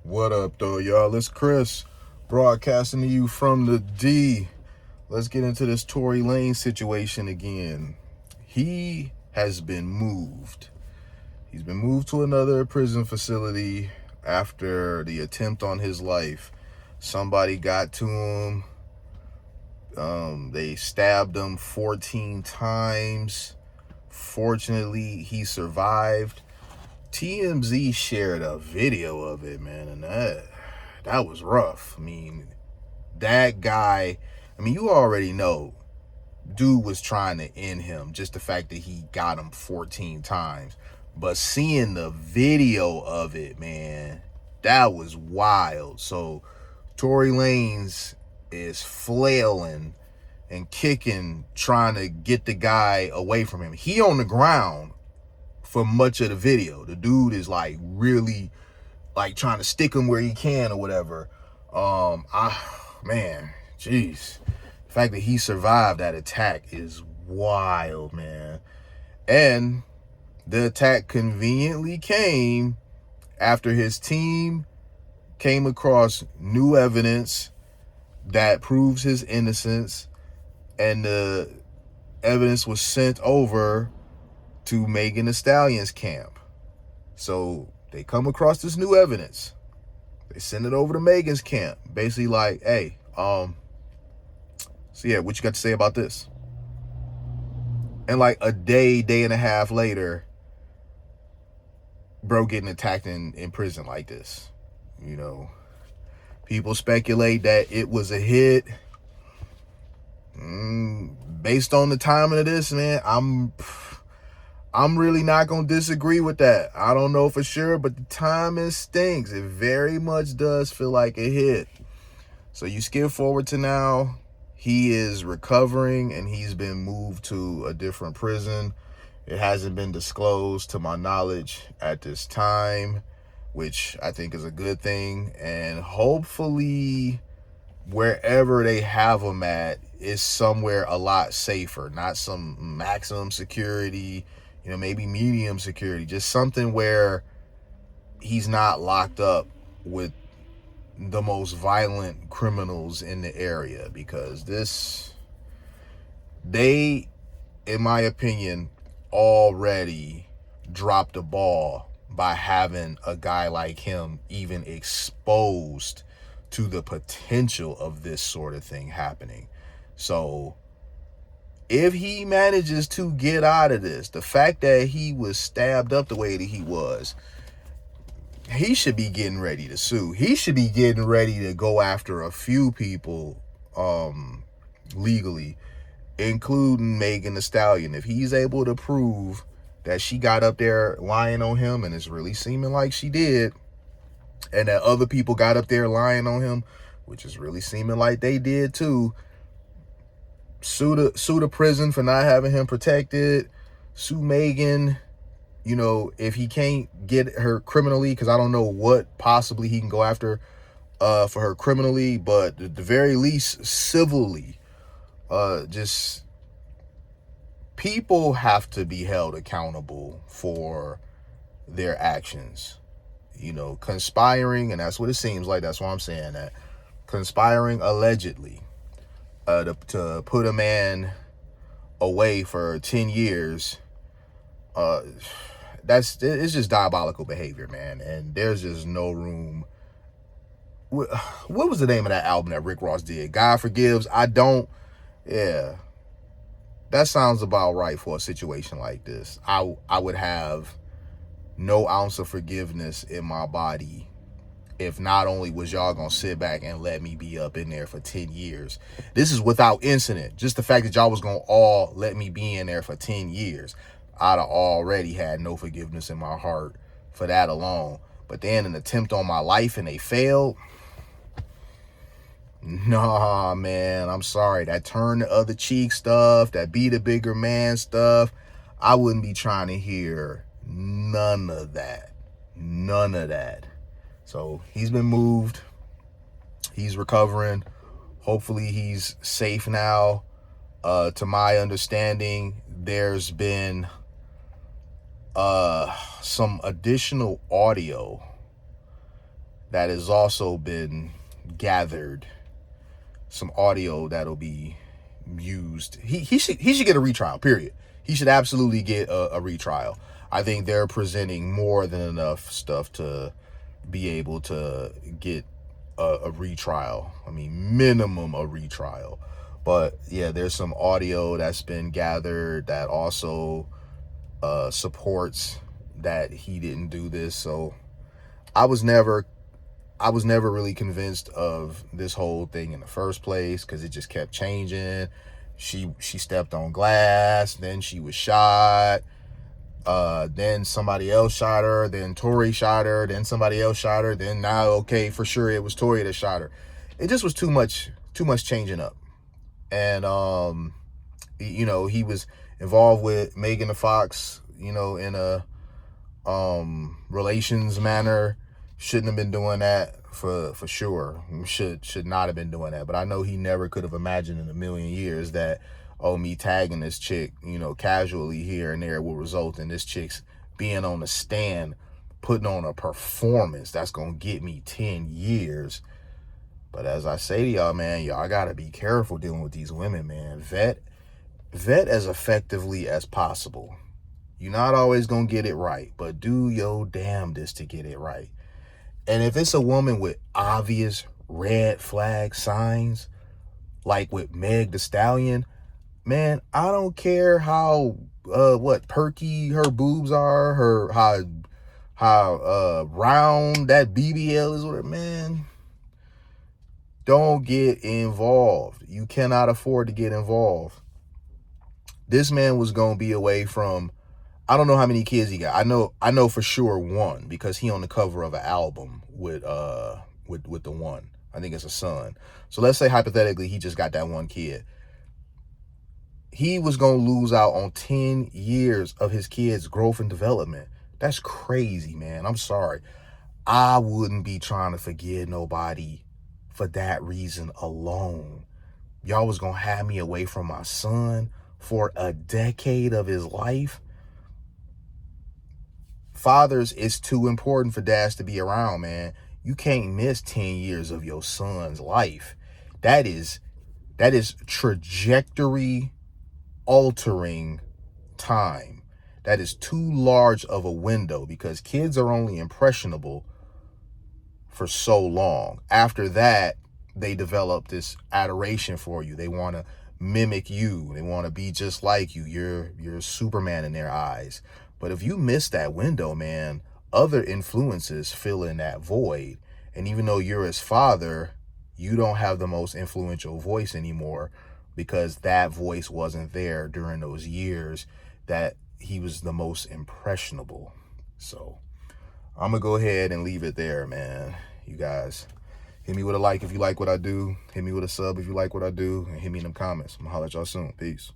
What up, though, y'all? It's Chris, broadcasting to you from the D. Let's get into this Tory Lanez situation again. He has been moved. He's been moved to another prison facility after the attempt on his life. Somebody got to him. They stabbed him 14 times. Fortunately, he survived. TMZ shared a video of it, man, and that was rough. I mean, that guy, you already know, dude was trying to end him, just the fact that he got him 14 times. But seeing the video of it, man, that was wild. So Tory Lanez is flailing and kicking, trying to get the guy away from him. He on the ground for much of the video. The dude is like really like trying to stick him where he can or whatever. Jeez. The fact that he survived that attack is wild, man. And the attack conveniently came after his team came across new evidence that proves his innocence, and the evidence was sent over to Megan Thee Stallion's camp. So they come across this new evidence. They send it over to Megan's camp. Basically like, hey, what you got to say about this? And like a day and a half later, bro getting attacked in prison like this. You know, people speculate that it was a hit. Based on the timing of this, man, I'm really not going to disagree with that. I don't know for sure, but the timing stinks. It very much does feel like a hit. So you skip forward to now. He is recovering and he's been moved to a different prison. It hasn't been disclosed to my knowledge at this time, which I think is a good thing. And hopefully wherever they have him at is somewhere a lot safer, not some maximum security, maybe medium security, just something where he's not locked up with the most violent criminals in the area, because they, in my opinion, already dropped the ball by having a guy like him even exposed to the potential of this sort of thing happening. So if he manages to get out of this, the fact that he was stabbed up the way that he was, he should be getting ready to sue. He should be getting ready to go after a few people legally, including Megan Thee Stallion. If he's able to prove that she got up there lying on him, and it's really seeming like she did, and that other people got up there lying on him, which is really seeming like they did too, sue the prison for not having him protected, sue Megan, if he can't get her criminally, because I don't know what possibly he can go after for her criminally, but at the very least civilly. Just people have to be held accountable for their actions. Conspiring, and that's what it seems like. That's why I'm saying that. Conspiring allegedly to put a man away for 10 years, it's just diabolical behavior, man. And there's just no room. What was the name of that album that Rick Ross did? God Forgives. That sounds about right for a situation like this. I would have no ounce of forgiveness in my body if not only was y'all gonna sit back and let me be up in there for 10 years. This is without incident. Just the fact that y'all was gonna all let me be in there for 10 years. I'd have already had no forgiveness in my heart for that alone. But then an attempt on my life and they failed. Nah, man, I'm sorry. That turn the other cheek stuff, that be the bigger man stuff, I wouldn't be trying to hear none of that. None of that. So he's been moved. He's recovering. Hopefully he's safe now. To my understanding, there's been some additional audio that has also been gathered, some audio that'll be used. He should get a retrial, period. He should absolutely get a retrial. I think they're presenting more than enough stuff to be able to get a retrial. I mean, minimum a retrial. But yeah, there's some audio that's been gathered that also supports that he didn't do this. So I was never really convinced of this whole thing in the first place, because it just kept changing. She stepped on glass, then she was shot, then somebody else shot her, then Tory shot her, then somebody else shot her, then now, okay, for sure it was Tory that shot her. It just was too much changing up. And he was involved with Megan the Fox, in a relations manner. Shouldn't have been doing that for sure. Should not have been doing that. But I know he never could have imagined in a million years that, me tagging this chick, casually here and there will result in this chick's being on the stand, putting on a performance that's going to get me 10 years. But as I say to y'all, man, y'all got to be careful dealing with these women, man. Vet as effectively as possible. You're not always going to get it right, but do your damnedest to get it right. And if it's a woman with obvious red flag signs, like with Meg Thee Stallion, man, I don't care how perky her boobs are, how round that BBL is with her, man. Don't get involved. You cannot afford to get involved. This man was going to be away from, I don't know how many kids he got. I know for sure one, because he on the cover of an album with the one. I think it's a son. So let's say hypothetically he just got that one kid. He was going to lose out on 10 years of his kid's growth and development. That's crazy, man. I'm sorry. I wouldn't be trying to forgive nobody for that reason alone. Y'all was going to have me away from my son for a decade of his life. Fathers, it's too important for dads to be around, man. You can't miss 10 years of your son's life. That is trajectory altering time. That is too large of a window, because kids are only impressionable for so long. After that, they develop this adoration for you. They want to mimic you. They want to be just like you. You're Superman in their eyes. But if you miss that window, man, other influences fill in that void. And even though you're his father, you don't have the most influential voice anymore, because that voice wasn't there during those years that he was the most impressionable. So I'm going to go ahead and leave it there, man. You guys, hit me with a like if you like what I do. Hit me with a sub if you like what I do. And hit me in them comments. I'm going to holler at y'all soon. Peace.